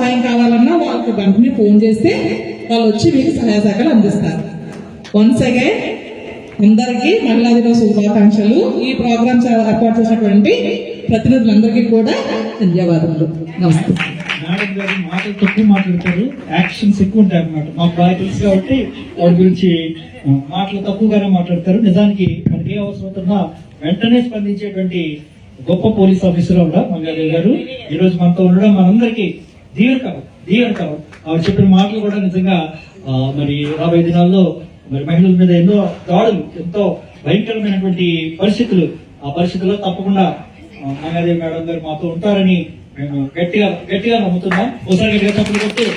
సహాయం కావాలన్నా వాళ్ళకి వెంటనే ఫోన్ చేస్తే వాళ్ళు వచ్చి మీకు సహాయ సహకారాలు అందిస్తారు. వన్స్ అగైన్ అందరికీ మహిళా దినోత్సవ శుభాకాంక్షలు. ఈ ప్రోగ్రామ్ ఏర్పాటు చేసినటువంటి ప్రతినిధులందరికీ కూడా ధన్యవాదాలు. నమస్తే. మేడం గారు మాటలు తక్కువ మాట్లాడతారు, యాక్షన్స్ ఎక్కువ ఉంటాయి అన్నమాట. మాకు బాగా తెలుసు కాబట్టి వాటి గురించి మాటలు తక్కువగానే మాట్లాడతారు. నిజానికి మనకి ఏ అవసరం అవుతున్నా వెంటనే స్పందించేటువంటి గొప్ప పోలీస్ ఆఫీసర్ కూడా మంగాదేవి గారు ఈ రోజు మనతో ఉండడం మనందరికీ దీవెనకరం. ఆవిడ చెప్పిన మాటలు కూడా నిజంగా మరి రాబోయే దినాల్లో మరి మహిళల మీద ఎన్నో దాడులు, ఎంతో భయంకరమైనటువంటి పరిస్థితులు, ఆ పరిస్థితుల్లో తప్పకుండా మంగాదేవి మేడం గారు మాతో ఉంటారని మేము గట్టిగా నమ్ముతున్నాం. ఒకసారి గట్టిగా తప్పులు కొట్టి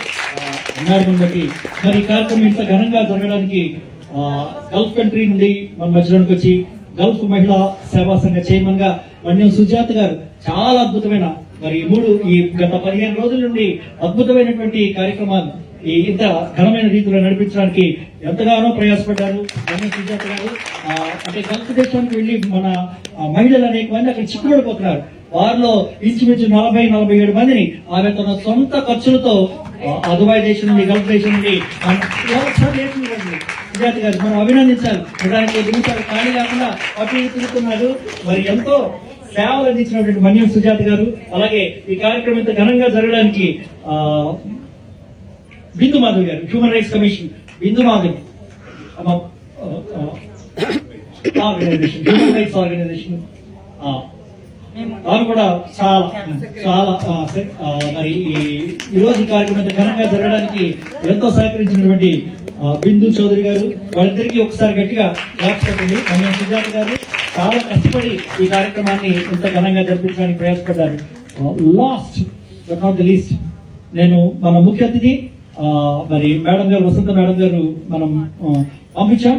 మేడం బట్టి మరి ఈ కార్యక్రమం ఇంత ఘనంగా జరగడానికి గల్ఫ్ కంట్రీ నుండి మన మధ్యలోకి వచ్చి గల్ఫ్ మహిళా సేవా సంఘ చైర్మన్ గా మన్యం సుజాత గారు చాలా అద్భుతమైన మరి ఈ గత 15 రోజుల నుండి అద్భుతమైనటువంటి కార్యక్రమాలు ఇంత ఘనమైన రీతిలో నడిపించడానికి ఎంతగానో ప్రయాసపడ్డారు మన్యం సుజాత గారు. అంటే గల్ఫ్ దేశానికి వెళ్లి మన మహిళలు అనేక మంది అక్కడ చిక్కుబడిపోతున్నారు. వారిలో ఇంచుమించు 47 మందిని ఆమె తన సొంత ఖర్చులతో దుబాయ్ దేశం నుండి, గల్ఫ్ దేశం నుండి సుజాత గారు మనం అభినందించాలి. దానికి నిమిషాలు ఖాళీ కాకుండా అటు తిరుగుతున్నారు. మరి ఎంతో సేవలు అందించినటువంటి మన్యం సుజాత గారు. అలాగే ఈ కార్యక్రమం ఇంత ఘనంగా జరగడానికి బిందు మాధవ్ గారు, హ్యూమన్ రైట్స్ కమిషన్ బిందు మాధవ్ హ్యూమన్ రైట్స్ ఆర్గనైజేషన్ వారు కూడా చాలా మరి ఈ రోజు ఈ కార్యక్రమం ఘనంగా జరగడానికి ఎంతో సహకరించినటువంటి బిందు చౌదరి గారు, వాళ్ళిద్దరికీ ఒకసారి గట్టిగా రాష్ట్రపతి మన్యం సుజాత గారు చాలా కష్టపడి ఈ కార్యక్రమాన్ని ఇంత ఘనంగా జరిపించడానికి ప్రయాసపడ్డారు. Last but not the least, నేను మన ముఖ్య అతిథి మరి మేడం గారు, వసంత మేడం గారు మనం పంపించాం.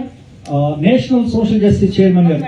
నేషనల్ సోషల్ జస్టిస్ చైర్మన్ గారు